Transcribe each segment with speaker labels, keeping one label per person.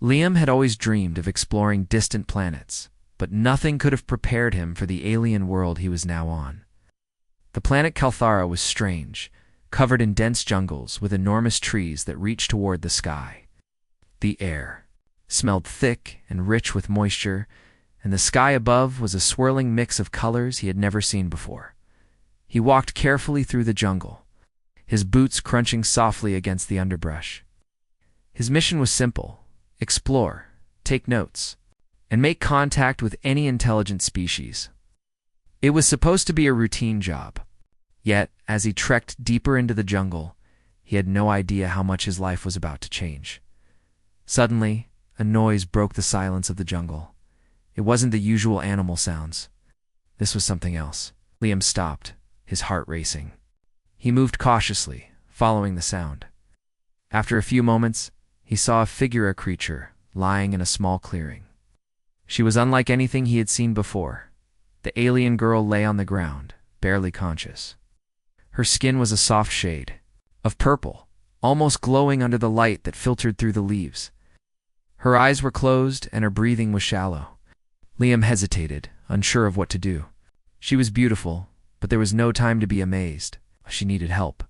Speaker 1: Liam had always dreamed of exploring distant planets, but nothing could have prepared him for the alien world he was now on. The planet Kalthara was strange, covered in dense jungles with enormous trees that reached toward the sky. The air smelled thick and rich with moisture, and the sky above was a swirling mix of colors he had never seen before. He walked carefully through the jungle, his boots crunching softly against the underbrush. His mission was simple: explore, take notes, and make contact with any intelligent species. It was supposed to be a routine job. Yet, as he trekked deeper into the jungle, he had no idea how much his life was about to change. Suddenly, a noise broke the silence of the jungle. It wasn't the usual animal sounds. This was something else. Liam stopped, his heart racing. He moved cautiously, following the sound. After a few moments, he saw a creature, lying in a small clearing. She was unlike anything he had seen before. The alien girl lay on the ground, barely conscious. Her skin was a soft shade of purple, almost glowing under the light that filtered through the leaves. Her eyes were closed and her breathing was shallow. Liam hesitated, unsure of what to do. She was beautiful, but there was no time to be amazed. She needed help.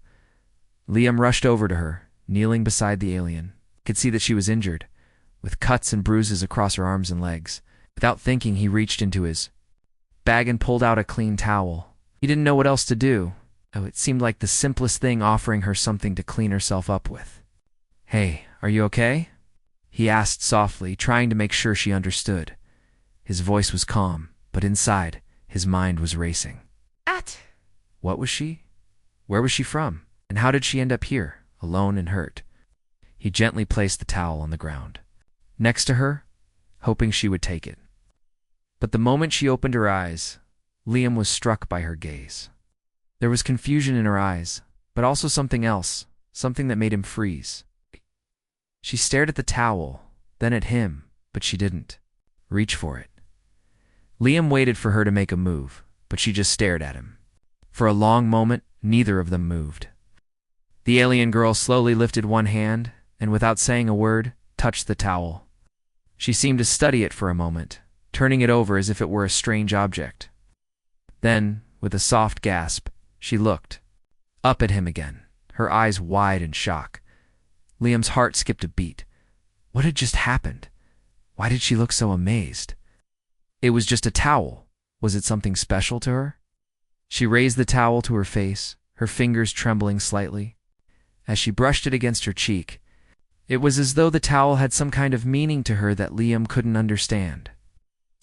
Speaker 1: Liam rushed over to her, kneeling beside the alien. He could see that she was injured, with cuts and bruises across her arms and legs. Without thinking, he reached into his bag and pulled out a clean towel. He didn't know what else to do. Oh, it seemed like the simplest thing, offering her something to clean herself up with. "Hey, are you okay?" he asked softly, trying to make sure she understood. His voice was calm, but inside, his mind was racing. What was she? Where was she from? And how did she end up here, alone and hurt? He gently placed the towel on the ground, next to her, hoping she would take it. But the moment she opened her eyes, Liam was struck by her gaze. There was confusion in her eyes, but also something else, something that made him freeze. She stared at the towel, then at him, but she didn't reach for it. Liam waited for her to make a move, but she just stared at him. For a long moment, neither of them moved. The alien girl slowly lifted one hand, and without saying a word, touched the towel. She seemed to study it for a moment, turning it over as if it were a strange object. Then, with a soft gasp, she looked up at him again, her eyes wide in shock. Liam's heart skipped a beat. What had just happened? Why did she look so amazed? It was just a towel. Was it something special to her? She raised the towel to her face, her fingers trembling slightly. As she brushed it against her cheek, it was as though the towel had some kind of meaning to her that Liam couldn't understand.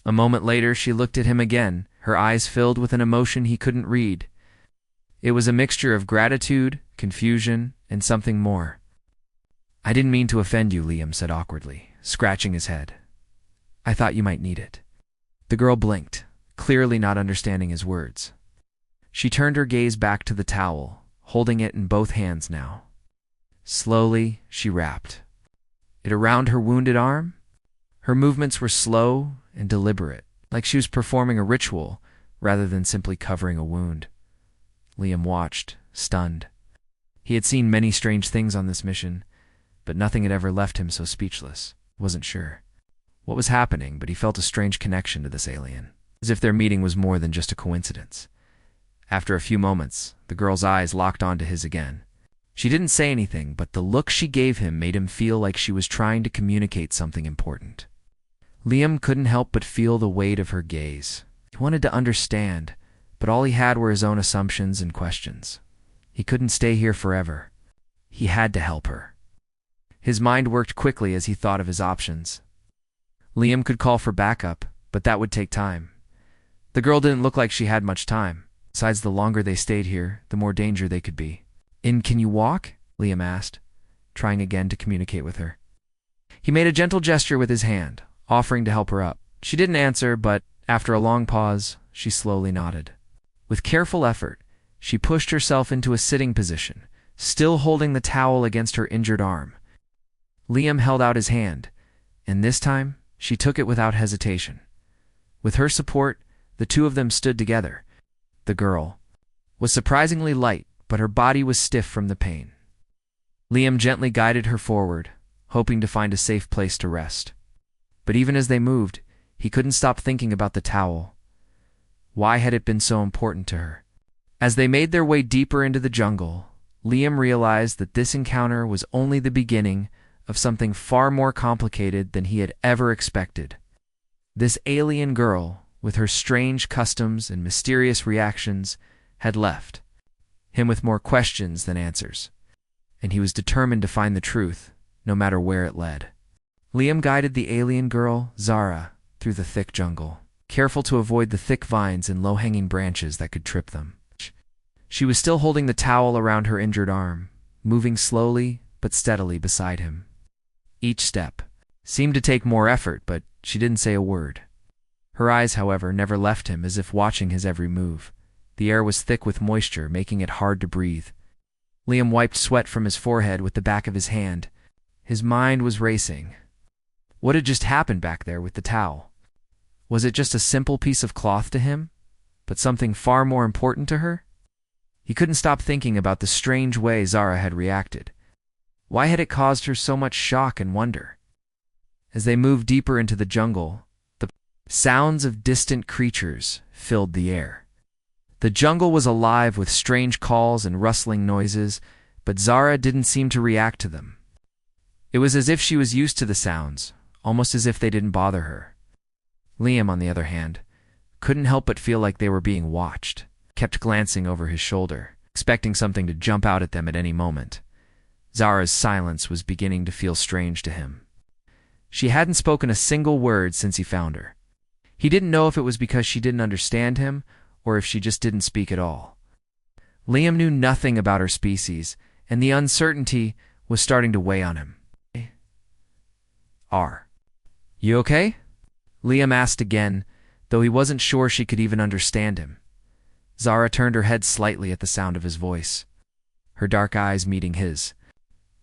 Speaker 1: A moment later, she looked at him again, her eyes filled with an emotion he couldn't read. It was a mixture of gratitude, confusion, and something more. "I didn't mean to offend you," Liam said awkwardly, scratching his head. "I thought you might need it." The girl blinked, clearly not understanding his words. She turned her gaze back to the towel, holding it in both hands now. Slowly, she wrapped it around her wounded arm. Her movements were slow and deliberate, like she was performing a ritual rather than simply covering a wound. Liam watched, stunned. He had seen many strange things on this mission, but nothing had ever left him so speechless. He wasn't sure what was happening, but he felt a strange connection to this alien, as if their meeting was more than just a coincidence. After a few moments, the girl's eyes locked onto his again. She didn't say anything, but the look she gave him made him feel like she was trying to communicate something important. Liam couldn't help but feel the weight of her gaze. He wanted to understand, but all he had were his own assumptions and questions. He couldn't stay here forever. He had to help her. His mind worked quickly as he thought of his options. Liam could call for backup, but that would take time. The girl didn't look like she had much time. Besides, the longer they stayed here, the more danger they could be. Can you walk?" Liam asked, trying again to communicate with her. He made a gentle gesture with his hand, offering to help her up. She didn't answer, but after a long pause, she slowly nodded. With careful effort, she pushed herself into a sitting position, still holding the towel against her injured arm. Liam held out his hand, and this time, she took it without hesitation. With her support, the two of them stood together. The girl was surprisingly light, but her body was stiff from the pain. Liam gently guided her forward, hoping to find a safe place to rest. But even as they moved, he couldn't stop thinking about the towel. Why had it been so important to her? As they made their way deeper into the jungle, Liam realized that this encounter was only the beginning of something far more complicated than he had ever expected. This alien girl, with her strange customs and mysterious reactions, had left him with more questions than answers, and he was determined to find the truth, no matter where it led. Liam guided the alien girl, Zara, through the thick jungle, careful to avoid the thick vines and low-hanging branches that could trip them. She was still holding the towel around her injured arm, moving slowly but steadily beside him. Each step seemed to take more effort, but she didn't say a word. Her eyes, however, never left him, as if watching his every move. The air was thick with moisture, making it hard to breathe. Liam wiped sweat from his forehead with the back of his hand. His mind was racing. What had just happened back there with the towel? Was it just a simple piece of cloth to him, but something far more important to her? He couldn't stop thinking about the strange way Zara had reacted. Why had it caused her so much shock and wonder? As they moved deeper into the jungle, the sounds of distant creatures filled the air. The jungle was alive with strange calls and rustling noises, but Zara didn't seem to react to them. It was as if she was used to the sounds, almost as if they didn't bother her. Liam, on the other hand, couldn't help but feel like they were being watched, kept glancing over his shoulder, expecting something to jump out at them at any moment. Zara's silence was beginning to feel strange to him. She hadn't spoken a single word since he found her. He didn't know if it was because she didn't understand him, or if she just didn't speak at all. Liam knew nothing about her species, and the uncertainty was starting to weigh on him. You okay? Liam asked again, though he wasn't sure she could even understand him. Zara turned her head slightly at the sound of his voice, her dark eyes meeting his.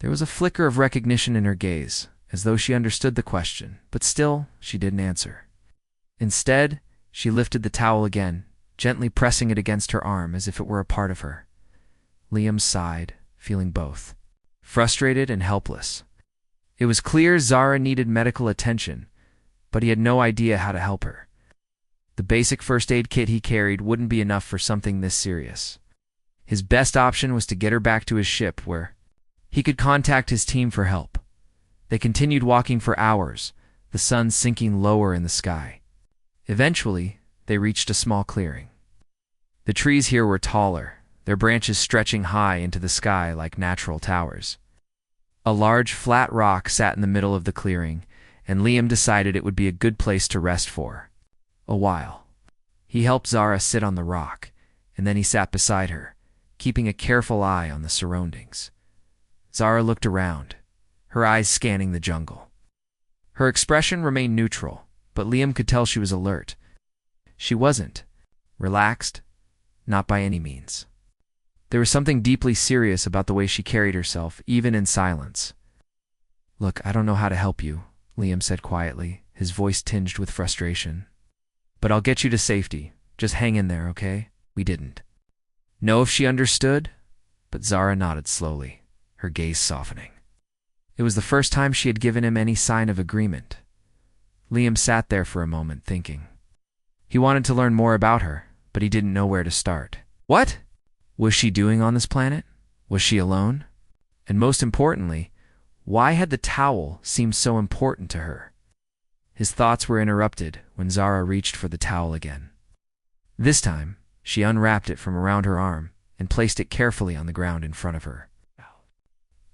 Speaker 1: There was a flicker of recognition in her gaze, as though she understood the question, but still she didn't answer. Instead, she lifted the towel again, gently pressing it against her arm as if it were a part of her. Liam sighed, feeling both frustrated and helpless. It was clear Zara needed medical attention, but he had no idea how to help her. The basic first aid kit he carried wouldn't be enough for something this serious. His best option was to get her back to his ship, where he could contact his team for help. They continued walking for hours, the sun sinking lower in the sky. Eventually, they reached a small clearing. The trees here were taller, their branches stretching high into the sky like natural towers. A large, flat rock sat in the middle of the clearing, and Liam decided it would be a good place to rest for a while. He helped Zara sit on the rock, and then he sat beside her, keeping a careful eye on the surroundings. Zara looked around, her eyes scanning the jungle. Her expression remained neutral, but Liam could tell she was alert. She wasn't relaxed, not by any means. There was something deeply serious about the way she carried herself, even in silence. "Look, I don't know how to help you," Liam said quietly, his voice tinged with frustration. "But I'll get you to safety. Just hang in there, okay?" We didn't know if she understood, but Zara nodded slowly, her gaze softening. It was the first time she had given him any sign of agreement. Liam sat there for a moment, thinking. He wanted to learn more about her, but he didn't know where to start. What was she doing on this planet? Was she alone? And most importantly, why had the towel seemed so important to her? His thoughts were interrupted when Zara reached for the towel again. This time, she unwrapped it from around her arm and placed it carefully on the ground in front of her.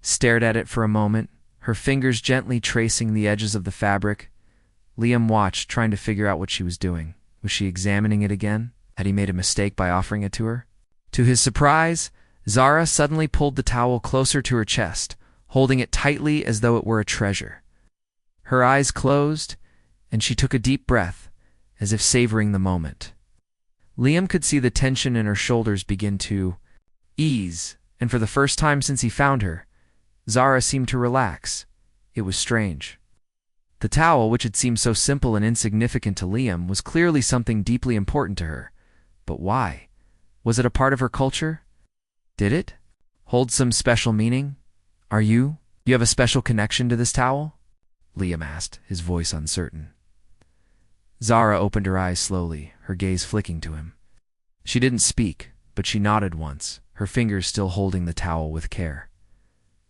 Speaker 1: Stared at it for a moment, her fingers gently tracing the edges of the fabric. Liam watched, trying to figure out what she was doing. Was she examining it again? Had he made a mistake by offering it to her? To his surprise, Zara suddenly pulled the towel closer to her chest, holding it tightly as though it were a treasure. Her eyes closed, and she took a deep breath, as if savoring the moment. Liam could see the tension in her shoulders begin to ease, and for the first time since he found her, Zara seemed to relax. It was strange. The towel, which had seemed so simple and insignificant to Liam, was clearly something deeply important to her. But why? Was it a part of her culture? Did it hold some special meaning? "Are you "Do you have a special connection to this towel?" Liam asked, his voice uncertain. Zara opened her eyes slowly, her gaze flicking to him. She didn't speak, but she nodded once, her fingers still holding the towel with care.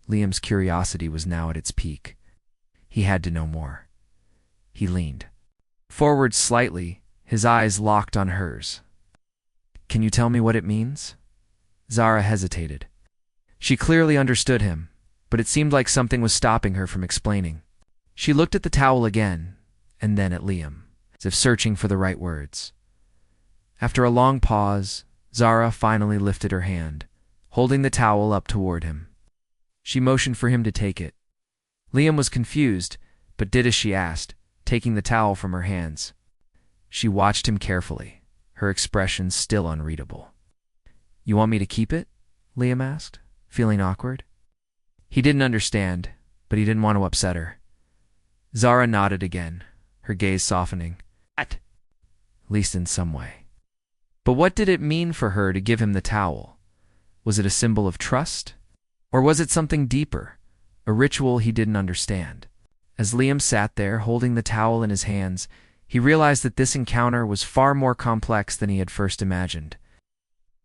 Speaker 1: Liam's curiosity was now at its peak. He had to know more. He leaned forward slightly, his eyes locked on hers. "Can you tell me what it means?" Zara hesitated. She clearly understood him, but it seemed like something was stopping her from explaining. She looked at the towel again, and then at Liam, as if searching for the right words. After a long pause, Zara finally lifted her hand, holding the towel up toward him. She motioned for him to take it. Liam was confused, but did as she asked, taking the towel from her hands. She watched him carefully, her expression still unreadable. "You want me to keep it?" Liam asked, feeling awkward. He didn't understand, but he didn't want to upset her. Zara nodded again, her gaze softening. At least in some way. But what did it mean for her to give him the towel? Was it a symbol of trust? Or was it something deeper, a ritual he didn't understand? As Liam sat there, holding the towel in his hands, he realized that this encounter was far more complex than he had first imagined.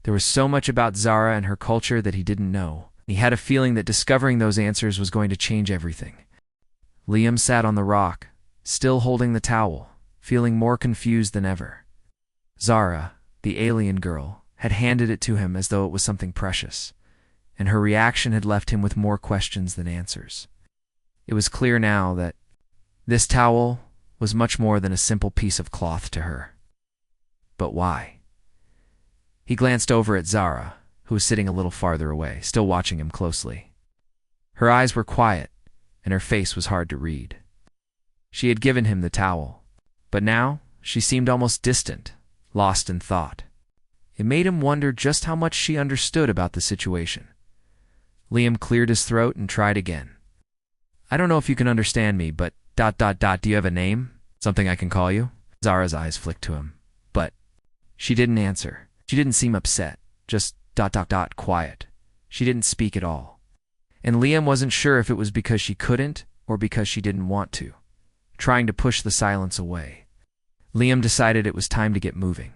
Speaker 1: There was so much about Zara and her culture that he didn't know. He had a feeling that discovering those answers was going to change everything. Liam sat on the rock, still holding the towel, feeling more confused than ever. Zara, the alien girl, had handed it to him as though it was something precious, and her reaction had left him with more questions than answers. It was clear now that this towel was much more than a simple piece of cloth to her. But why? He glanced over at Zara, who was sitting a little farther away, still watching him closely. Her eyes were quiet, and her face was hard to read. She had given him the towel, but now she seemed almost distant, lost in thought. It made him wonder just how much she understood about the situation. Liam cleared his throat and tried again. "I don't know if you can understand me, but ... do you have a name? Something I can call you?" Zara's eyes flicked to him, but she didn't answer. She didn't seem upset, just ... quiet. She didn't speak at all. And Liam wasn't sure if it was because she couldn't or because she didn't want to, trying to push the silence away. Liam decided it was time to get moving.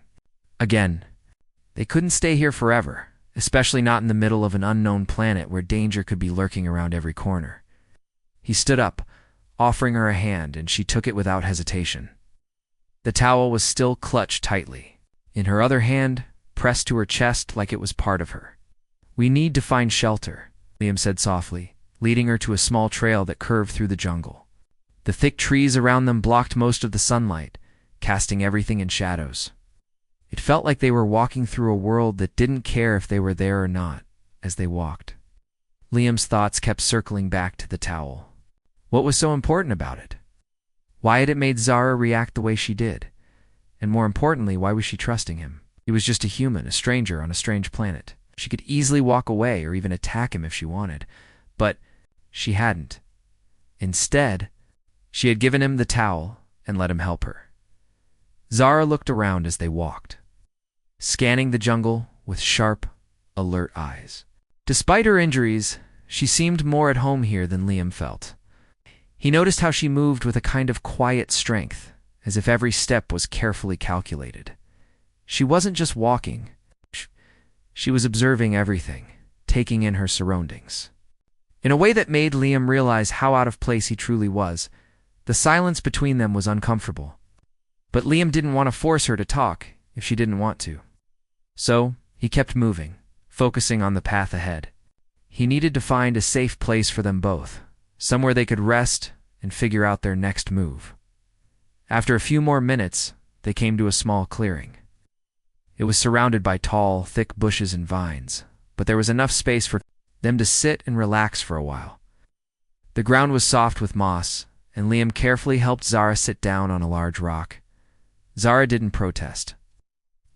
Speaker 1: Again, they couldn't stay here forever, especially not in the middle of an unknown planet where danger could be lurking around every corner. He stood up, offering her a hand, and she took it without hesitation. The towel was still clutched tightly, in her other hand pressed to her chest like it was part of her. "We need to find shelter," Liam said softly, leading her to a small trail that curved through the jungle. The thick trees around them blocked most of the sunlight, casting everything in shadows. It felt like they were walking through a world that didn't care if they were there or not, as they walked. Liam's thoughts kept circling back to the towel. What was so important about it? Why had it made Zara react the way she did? And more importantly, why was she trusting him? He was just a human, a stranger on a strange planet. She could easily walk away or even attack him if she wanted, but she hadn't. Instead, she had given him the towel and let him help her. Zara looked around as they walked, scanning the jungle with sharp, alert eyes. Despite her injuries, she seemed more at home here than Liam felt. He noticed how she moved with a kind of quiet strength, as if every step was carefully calculated. She wasn't just walking. She was observing everything, taking in her surroundings. In a way that made Liam realize how out of place he truly was. The silence between them was uncomfortable. But Liam didn't want to force her to talk if she didn't want to. So, he kept moving, focusing on the path ahead. He needed to find a safe place for them both, somewhere they could rest and figure out their next move. After a few more minutes, they came to a small clearing. It was surrounded by tall, thick bushes and vines, but there was enough space for them to sit and relax for a while. The ground was soft with moss, and Liam carefully helped Zara sit down on a large rock. Zara didn't protest,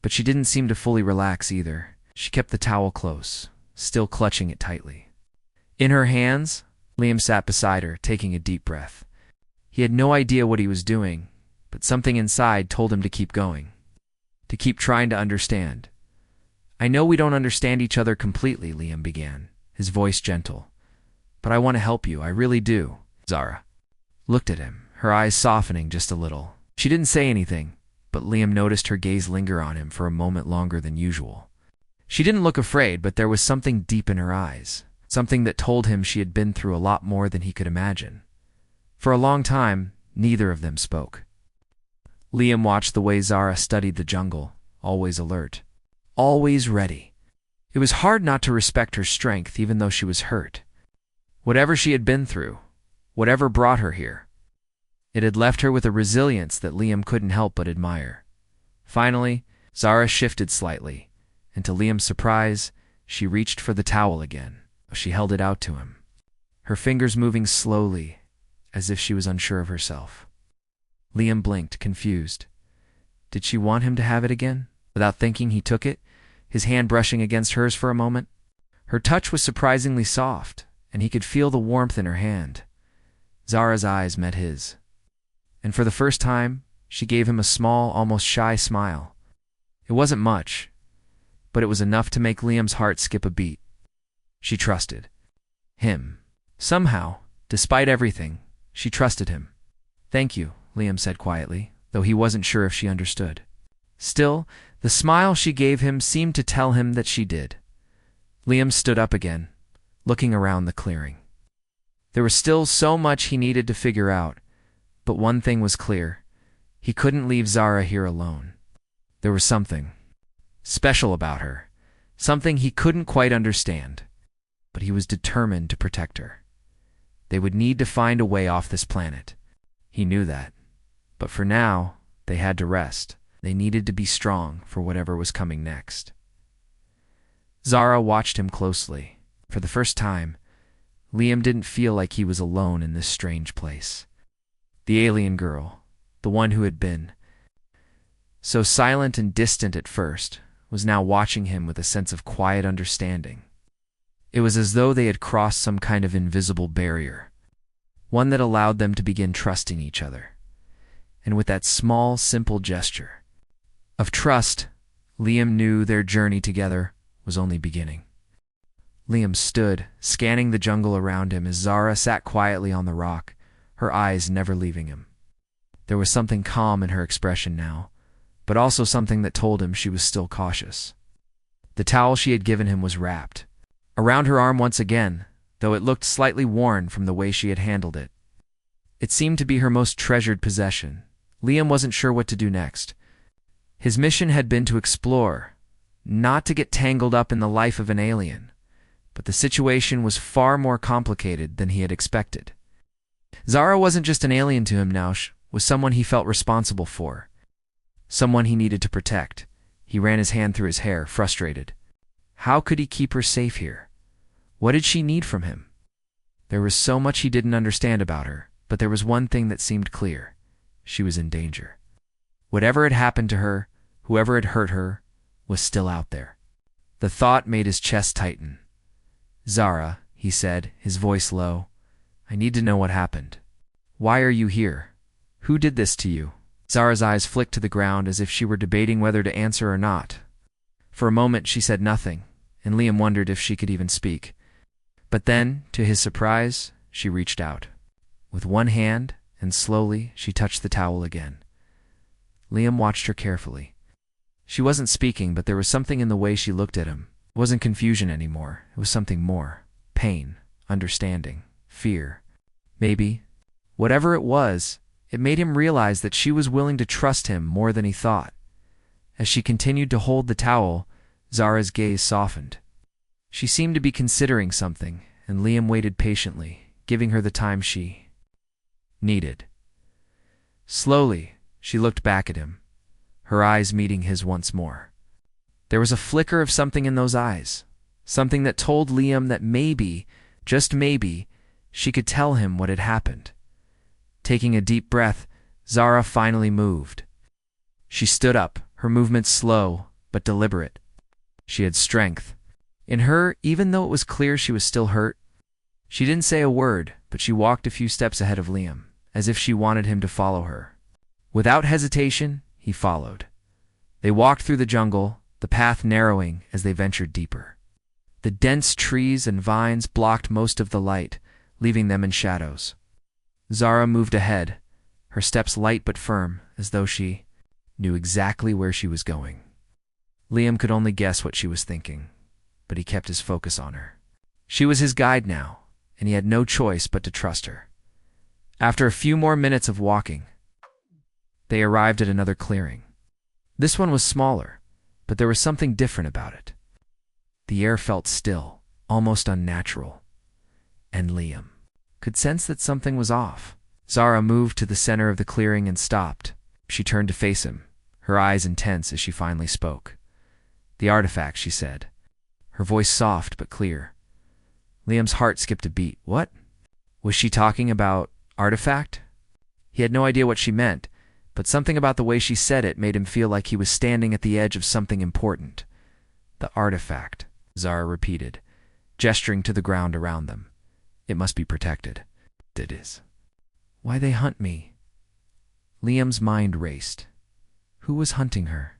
Speaker 1: but she didn't seem to fully relax either. She kept the towel close, still clutching it tightly. In her hands, Liam sat beside her, taking a deep breath. He had no idea what he was doing, but something inside told him to keep going, to keep trying to understand. "I know we don't understand each other completely," Liam began, his voice gentle. but I want to help you, I really do. Zara looked at him, her eyes softening just a little. She didn't say anything, but Liam noticed her gaze linger on him for a moment longer than usual. She didn't look afraid, but there was something deep in her eyes, something that told him she had been through a lot more than he could imagine. For a long time, neither of them spoke. Liam watched the way Zara studied the jungle, always alert, always ready. It was hard not to respect her strength even though she was hurt. Whatever she had been through, whatever brought her here, it had left her with a resilience that Liam couldn't help but admire. Finally, Zara shifted slightly, and to Liam's surprise, she reached for the towel again. She held it out to him, her fingers moving slowly, as if she was unsure of herself. Liam blinked, confused. Did she want him to have it again? Without thinking, he took it, his hand brushing against hers for a moment. Her touch was surprisingly soft, and he could feel the warmth in her hand. Zara's eyes met his, and for the first time, she gave him a small, almost shy smile. It wasn't much, but it was enough to make Liam's heart skip a beat. She trusted him. Somehow, despite everything, she trusted him. "Thank you," Liam said quietly, though he wasn't sure if she understood. Still, the smile she gave him seemed to tell him that she did. Liam stood up again, looking around the clearing. There was still so much he needed to figure out, but one thing was clear. He couldn't leave Zara here alone. There was something special about her, something he couldn't quite understand, but he was determined to protect her. They would need to find a way off this planet. He knew that. But for now, they had to rest. They needed to be strong for whatever was coming next. Zara watched him closely. For the first time, Liam didn't feel like he was alone in this strange place. The alien girl, the one who had been so silent and distant at first, was now watching him with a sense of quiet understanding. It was as though they had crossed some kind of invisible barrier, one that allowed them to begin trusting each other. And with that small, simple gesture of trust, Liam knew their journey together was only beginning. Liam stood, scanning the jungle around him as Zara sat quietly on the rock, her eyes never leaving him. There was something calm in her expression now, but also something that told him she was still cautious. The towel she had given him was wrapped around her arm once again, though it looked slightly worn from the way she had handled it. It seemed to be her most treasured possession. Liam wasn't sure what to do next. His mission had been to explore, not to get tangled up in the life of an alien, but the situation was far more complicated than he had expected. Zara wasn't just an alien to him now, she was someone he felt responsible for, someone he needed to protect. He ran his hand through his hair, frustrated. How could he keep her safe here? What did she need from him? There was so much he didn't understand about her, but there was one thing that seemed clear. She was in danger. Whatever had happened to her, whoever had hurt her, was still out there. The thought made his chest tighten. "Zara," he said, his voice low, "I need to know what happened. Why are you here? Who did this to you?" Zara's eyes flicked to the ground as if she were debating whether to answer or not. For a moment she said nothing, and Liam wondered if she could even speak. But then, to his surprise, she reached out. With one hand, and slowly, she touched the towel again. Liam watched her carefully. She wasn't speaking, but there was something in the way she looked at him. It wasn't confusion anymore. It was something more. Pain, understanding, fear. Maybe. Whatever it was, it made him realize that she was willing to trust him more than he thought. As she continued to hold the towel, Zara's gaze softened. She seemed to be considering something, and Liam waited patiently, giving her the time she needed. Slowly, she looked back at him, her eyes meeting his once more. There was a flicker of something in those eyes, something that told Liam that maybe, just maybe, she could tell him what had happened. Taking a deep breath, Zara finally moved. She stood up, her movements slow but deliberate. She had strength in her, even though it was clear she was still hurt. She didn't say a word, but she walked a few steps ahead of Liam, as if she wanted him to follow her. Without hesitation, he followed. They walked through the jungle, the path narrowing as they ventured deeper. The dense trees and vines blocked most of the light, leaving them in shadows. Zara moved ahead, her steps light but firm, as though she knew exactly where she was going. Liam could only guess what she was thinking, but he kept his focus on her. She was his guide now, and he had no choice but to trust her. After a few more minutes of walking, they arrived at another clearing. This one was smaller, but there was something different about it. The air felt still, almost unnatural, and Liam could sense that something was off. Zara moved to the center of the clearing and stopped. She turned to face him, her eyes intense as she finally spoke. "The artifact," she said, her voice soft but clear. Liam's heart skipped a beat. What? Was she talking about artifact? He had no idea what she meant, but something about the way she said it made him feel like he was standing at the edge of something important. "The artifact," Zara repeated, gesturing to the ground around them. "It must be protected." "It is." "Why they hunt me?" Liam's mind raced. Who was hunting her?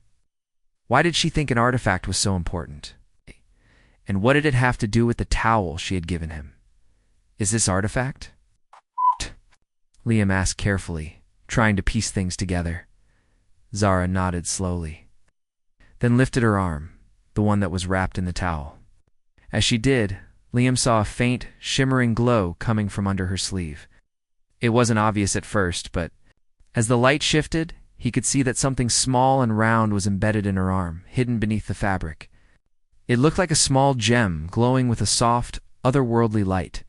Speaker 1: Why did she think an artifact was so important? And what did it have to do with the towel she had given him? "Is this artifact?" Liam asked carefully, trying to piece things together. Zara nodded slowly, then lifted her arm, the one that was wrapped in the towel. As she did, Liam saw a faint, shimmering glow coming from under her sleeve. It wasn't obvious at first, but as the light shifted, he could see that something small and round was embedded in her arm, hidden beneath the fabric. It looked like a small gem glowing with a soft, otherworldly light.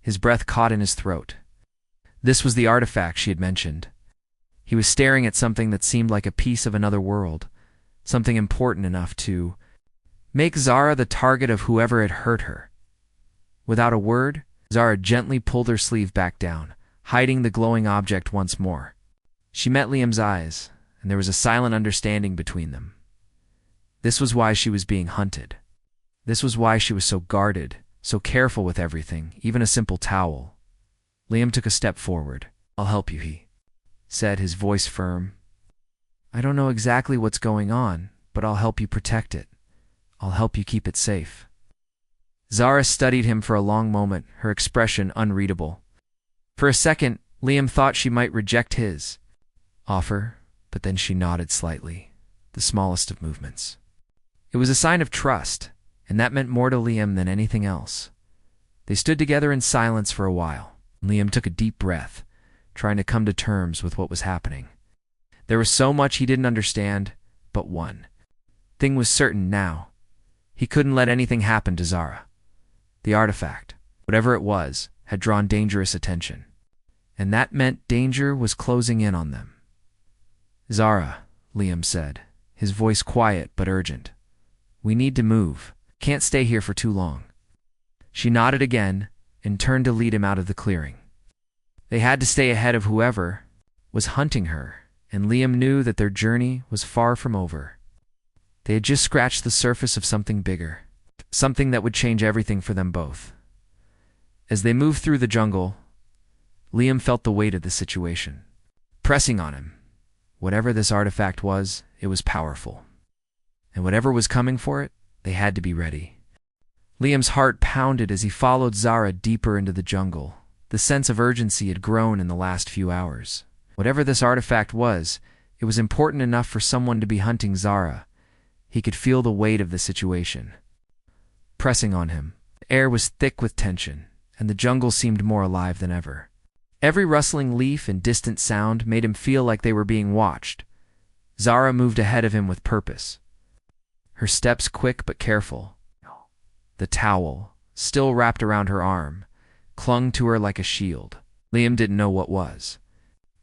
Speaker 1: His breath caught in his throat. This was the artifact she had mentioned. He was staring at something that seemed like a piece of another world, something important enough to make Zara the target of whoever had hurt her. Without a word, Zara gently pulled her sleeve back down, hiding the glowing object once more. She met Liam's eyes, and there was a silent understanding between them. This was why she was being hunted. This was why she was so guarded, so careful with everything, even a simple towel. Liam took a step forward. "I'll help you," he said, his voice firm. "I don't know exactly what's going on, but I'll help you protect it. I'll help you keep it safe." Zara studied him for a long moment, her expression unreadable. For a second, Liam thought she might reject his offer, but then she nodded slightly, the smallest of movements. It was a sign of trust, and that meant more to Liam than anything else. They stood together in silence for a while. Liam took a deep breath, trying to come to terms with what was happening. There was so much he didn't understand, but one thing was certain now. He couldn't let anything happen to Zara. The artifact, whatever it was, had drawn dangerous attention, and that meant danger was closing in on them. "Zara," Liam said, his voice quiet but urgent. "We need to move. Can't stay here for too long." She nodded again and turned to lead him out of the clearing. They had to stay ahead of whoever was hunting her, and Liam knew that their journey was far from over. They had just scratched the surface of something bigger, something that would change everything for them both. As they moved through the jungle, Liam felt the weight of the situation pressing on him. Whatever this artifact was, it was powerful. And whatever was coming for it, they had to be ready. Liam's heart pounded as he followed Zara deeper into the jungle. The sense of urgency had grown in the last few hours. Whatever this artifact was, it was important enough for someone to be hunting Zara. He could feel the weight of the situation pressing on him. The air was thick with tension, and the jungle seemed more alive than ever. Every rustling leaf and distant sound made him feel like they were being watched. Zara moved ahead of him with purpose, her steps quick but careful. The towel, still wrapped around her arm, clung to her like a shield. Liam didn't know what was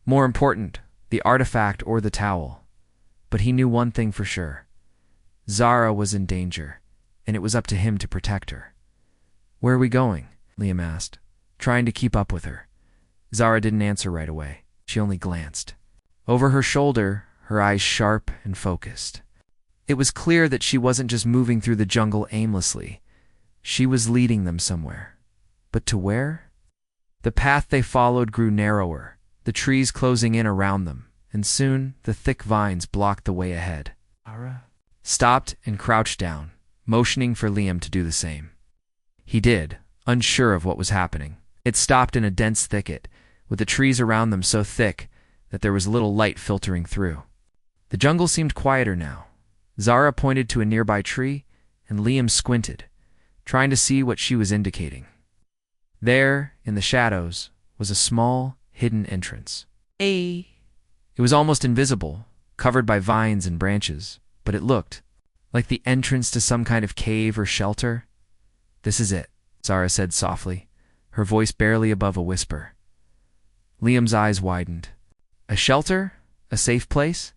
Speaker 1: more important, the artifact or the towel. But he knew one thing for sure. Zara was in danger, and it was up to him to protect her. "Where are we going?" Liam asked, trying to keep up with her. Zara didn't answer right away. She only glanced. Over her shoulder, her eyes sharp and focused. It was clear that she wasn't just moving through the jungle aimlessly. She was leading them somewhere. But to where? The path they followed grew narrower, the trees closing in around them, and soon the thick vines blocked the way ahead. Zara stopped and crouched down, motioning for Liam to do the same. He did, unsure of what was happening. It stopped in a dense thicket, with the trees around them so thick that there was little light filtering through. The jungle seemed quieter now. Zara pointed to a nearby tree, and Liam squinted, trying to see what she was indicating. There, in the shadows, was a small, hidden entrance. It was almost invisible, covered by vines and branches, but it looked like the entrance to some kind of cave or shelter. "This is it," Zara said softly, her voice barely above a whisper. Liam's eyes widened. A shelter? A safe place?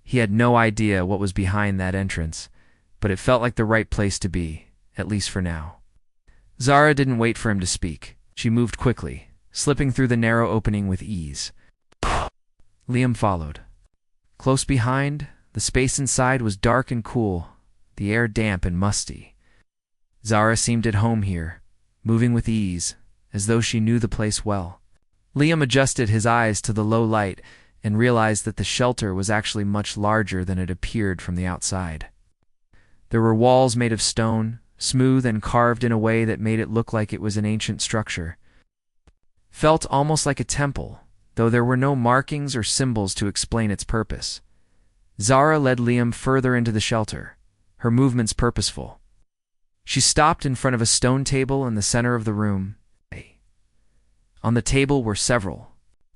Speaker 1: He had no idea what was behind that entrance, but it felt like the right place to be, at least for now. Zara didn't wait for him to speak. She moved quickly, slipping through the narrow opening with ease. Liam followed. Close behind, the space inside was dark and cool, the air damp and musty. Zara seemed at home here, moving with ease, as though she knew the place well. Liam adjusted his eyes to the low light and realized that the shelter was actually much larger than it appeared from the outside. There were walls made of stone, smooth and carved in a way that made it look like it was an ancient structure. Felt almost like a temple, though there were no markings or symbols to explain its purpose. Zara led Liam further into the shelter, her movements purposeful. She stopped in front of a stone table in the center of the room. On the table were several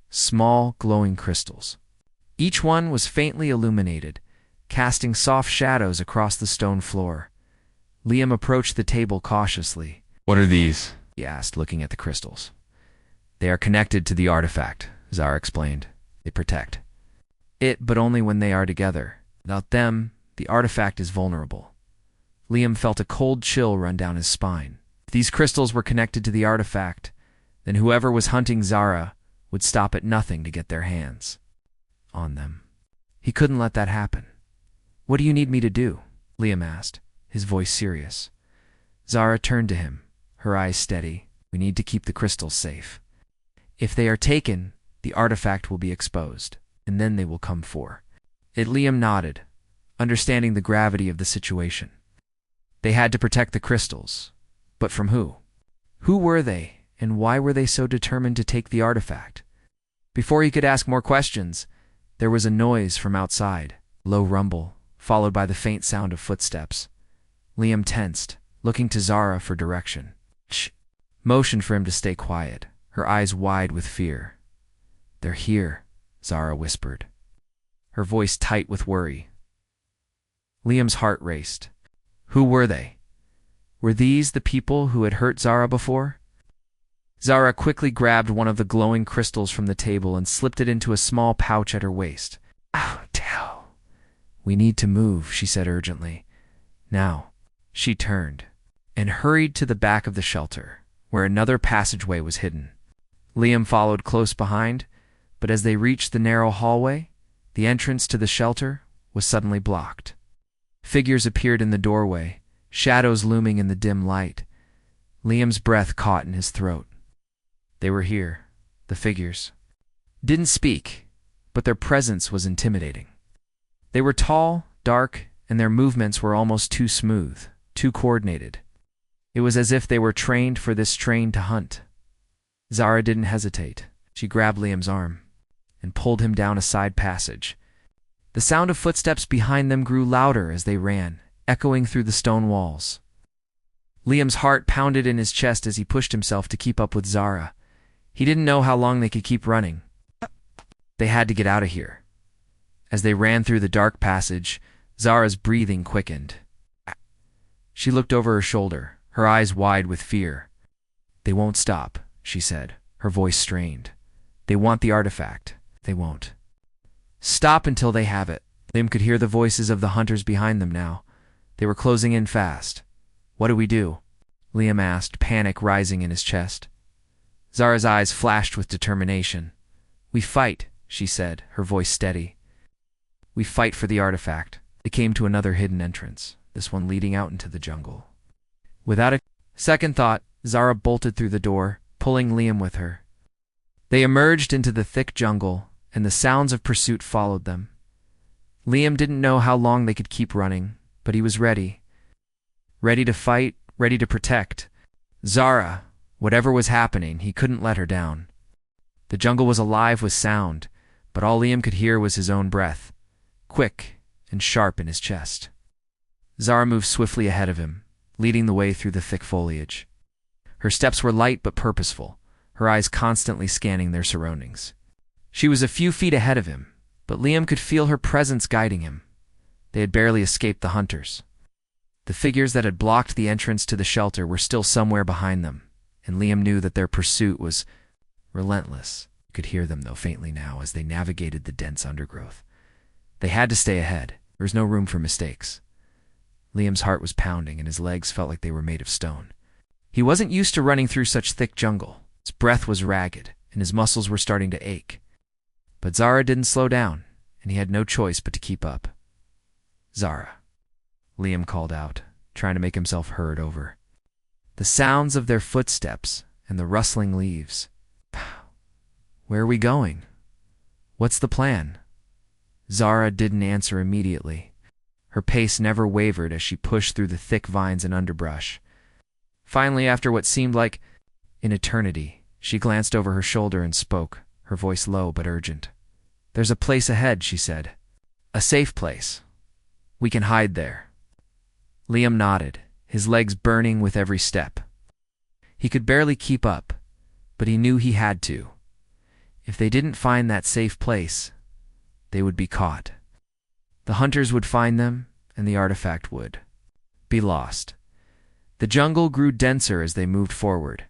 Speaker 1: small, glowing crystals. Each one was faintly illuminated, casting soft shadows across the stone floor. Liam approached the table cautiously.
Speaker 2: "What are these?"
Speaker 1: he asked, looking at the crystals. "They are connected to the artifact," Zara explained. "They protect it, but only when they are together. Without them, the artifact is vulnerable." Liam felt a cold chill run down his spine. If these crystals were connected to the artifact, then whoever was hunting Zara would stop at nothing to get their hands on them. He couldn't let that happen. "What do you need me to do?" Liam asked, his voice serious. Zara turned to him, her eyes steady. "We need to keep the crystals safe. If they are taken, the artifact will be exposed, and then they will come for it." Liam nodded, understanding the gravity of the situation. They had to protect the crystals, but from who? Who were they, and why were they so determined to take the artifact? Before he could ask more questions, there was a noise from outside, a low rumble, followed by the faint sound of footsteps. Liam tensed, looking to Zara for direction. Shh! Motioned for him to stay quiet, her eyes wide with fear. "They're here," Zara whispered, her voice tight with worry. Liam's heart raced. Who were they? Were these the people who had hurt Zara before? Zara quickly grabbed one of the glowing crystals from the table and slipped it into a small pouch at her waist. "Ow, we need to move," she said urgently. Now, she turned and hurried to the back of the shelter, where another passageway was hidden. Liam followed close behind, but as they reached the narrow hallway, the entrance to the shelter was suddenly blocked. Figures appeared in the doorway, shadows looming in the dim light. Liam's breath caught in his throat. They were here, the figures. Didn't speak, but their presence was intimidating. They were tall, dark, and their movements were almost too smooth, too coordinated. It was as if they were trained for this train to hunt. Zara didn't hesitate. She grabbed Liam's arm and pulled him down a side passage. The sound of footsteps behind them grew louder as they ran, echoing through the stone walls. Liam's heart pounded in his chest as he pushed himself to keep up with Zara. He didn't know how long they could keep running. They had to get out of here. As they ran through the dark passage, Zara's breathing quickened. She looked over her shoulder, her eyes wide with fear. "They won't stop," she said, her voice strained. "They want the artifact. They won't stop until they have it." Liam could hear the voices of the hunters behind them now. They were closing in fast. "What do we do?" Liam asked, panic rising in his chest. Zara's eyes flashed with determination. "We fight," she said, her voice steady. "We fight for the artifact." They came to another hidden entrance, this one leading out into the jungle. Without a second thought, Zara bolted through the door, pulling Liam with her. They emerged into the thick jungle, and the sounds of pursuit followed them. Liam didn't know how long they could keep running, but he was ready. Ready to fight, ready to protect. "Zara," Whatever was happening, he couldn't let her down. The jungle was alive with sound, but all Liam could hear was his own breath, quick and sharp in his chest. Zara moved swiftly ahead of him, leading the way through the thick foliage. Her steps were light but purposeful, her eyes constantly scanning their surroundings. She was a few feet ahead of him, but Liam could feel her presence guiding him. They had barely escaped the hunters. The figures that had blocked the entrance to the shelter were still somewhere behind them, and Liam knew that their pursuit was relentless. He could hear them, though, faintly now as they navigated the dense undergrowth. They had to stay ahead. There was no room for mistakes. Liam's heart was pounding, and his legs felt like they were made of stone. He wasn't used to running through such thick jungle. His breath was ragged, and his muscles were starting to ache. But Zara didn't slow down, and he had no choice but to keep up. "Zara," Liam called out, trying to make himself heard over the sounds of their footsteps and the rustling leaves. "Where are we going? What's the plan?" Zara didn't answer immediately. Her pace never wavered as she pushed through the thick vines and underbrush. Finally, after what seemed like an eternity, she glanced over her shoulder and spoke, her voice low but urgent. "There's a place ahead," she said. "A safe place. We can hide there." Liam nodded, his legs burning with every step. He could barely keep up, but he knew he had to. If they didn't find that safe place, they would be caught. The hunters would find them, and the artifact would be lost. The jungle grew denser as they moved forward,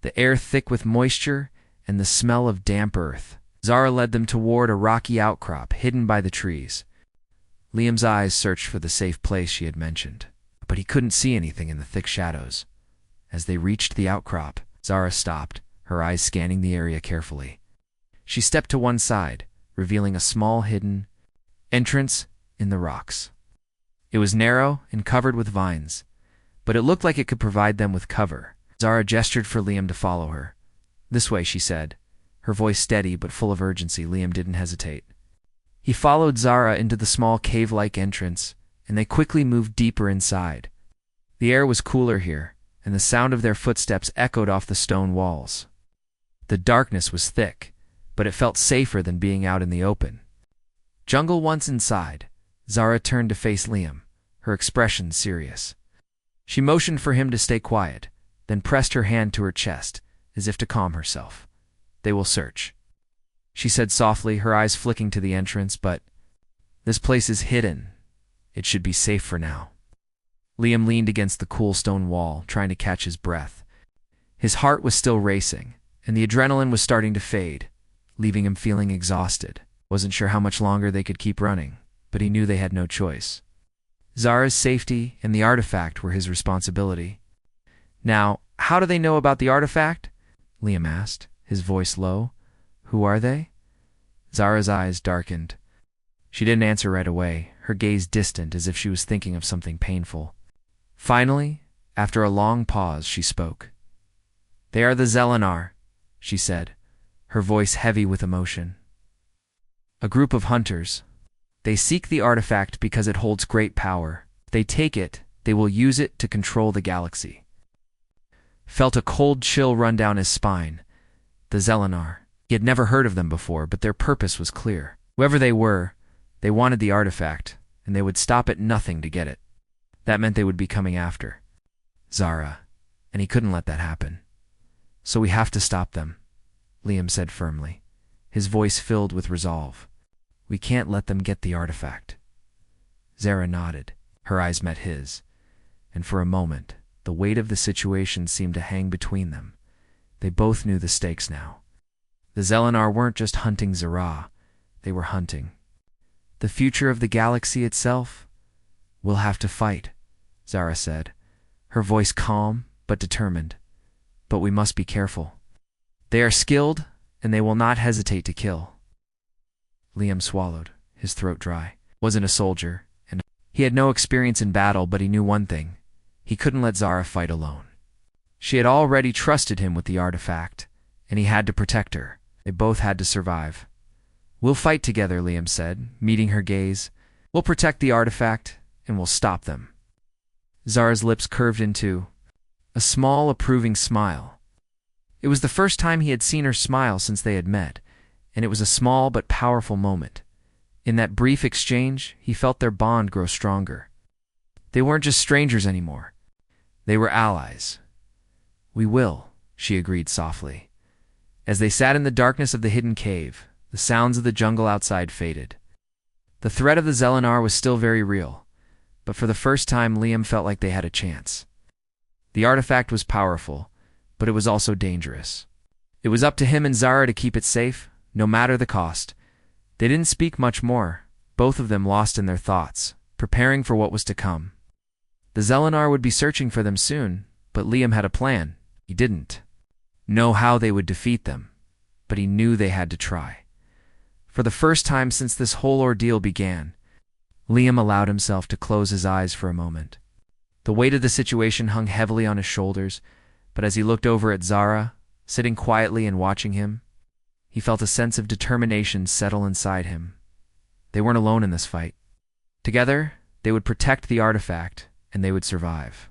Speaker 1: the air thick with moisture and the smell of damp earth. Zara led them toward a rocky outcrop hidden by the trees. Liam's eyes searched for the safe place she had mentioned, but he couldn't see anything in the thick shadows. As they reached the outcrop, Zara stopped, her eyes scanning the area carefully. She stepped to one side, revealing a small hidden entrance in the rocks. It was narrow and covered with vines, but it looked like it could provide them with cover. Zara gestured for Liam to follow her. "This way," she said, her voice steady but full of urgency. Liam didn't hesitate. He followed Zara into the small cave-like entrance, and they quickly moved deeper inside. The air was cooler here, and the sound of their footsteps echoed off the stone walls. The darkness was thick, but it felt safer than being out in the open. Jungle once inside, Zara turned to face Liam, her expression serious. She motioned for him to stay quiet, then pressed her hand to her chest, as if to calm herself. "They will search," she said softly, her eyes flicking to the entrance, "but this place is hidden. It should be safe for now." Liam leaned against the cool stone wall, trying to catch his breath. His heart was still racing, and the adrenaline was starting to fade, leaving him feeling exhausted. Wasn't sure how much longer they could keep running, but he knew they had no choice. Zara's safety and the artifact were his responsibility. "Now, how do they know about the artifact?" Liam asked, his voice low. "Who are they?" Zara's eyes darkened. She didn't answer right away, her gaze distant as if she was thinking of something painful. Finally, after a long pause, she spoke. "They are the Zelenar," she said, her voice heavy with emotion. "A group of hunters. They seek the artifact because it holds great power. If they take it, they will use it to control the galaxy." Felt a cold chill run down his spine. The Zelenar. He had never heard of them before, but their purpose was clear. Whoever they were, they wanted the artifact, and they would stop at nothing to get it. That meant they would be coming after Zara, and he couldn't let that happen. "So we have to stop them," Liam said firmly, his voice filled with resolve. "We can't let them get the artifact." Zara nodded. Her eyes met his, and for a moment, the weight of the situation seemed to hang between them. They both knew the stakes now. The Zelenar weren't just hunting Zara, they were hunting the future of the galaxy itself. "We'll have to fight," Zara said, her voice calm but determined. "But we must be careful. They are skilled, and they will not hesitate to kill." Liam swallowed, his throat dry. Wasn't a soldier, and he had no experience in battle, but he knew one thing. He couldn't let Zara fight alone. She had already trusted him with the artifact, and he had to protect her. They both had to survive. "We'll fight together," Liam said, meeting her gaze. "We'll protect the artifact, and we'll stop them." Zara's lips curved into a small, approving smile. It was the first time he had seen her smile since they had met, and it was a small but powerful moment. In that brief exchange, he felt their bond grow stronger. They weren't just strangers anymore. They were allies. "We will," she agreed softly. As they sat in the darkness of the hidden cave, the sounds of the jungle outside faded. The threat of the Zelenar was still very real, but for the first time Liam felt like they had a chance. The artifact was powerful, but it was also dangerous. It was up to him and Zara to keep it safe, no matter the cost. They didn't speak much more, both of them lost in their thoughts, preparing for what was to come. The Zelenar would be searching for them soon, but Liam had a plan. He didn't know how they would defeat them, but he knew they had to try. For the first time since this whole ordeal began, Liam allowed himself to close his eyes for a moment. The weight of the situation hung heavily on his shoulders, but as he looked over at Zara, sitting quietly and watching him, he felt a sense of determination settle inside him. They weren't alone in this fight. Together, they would protect the artifact, and they would survive.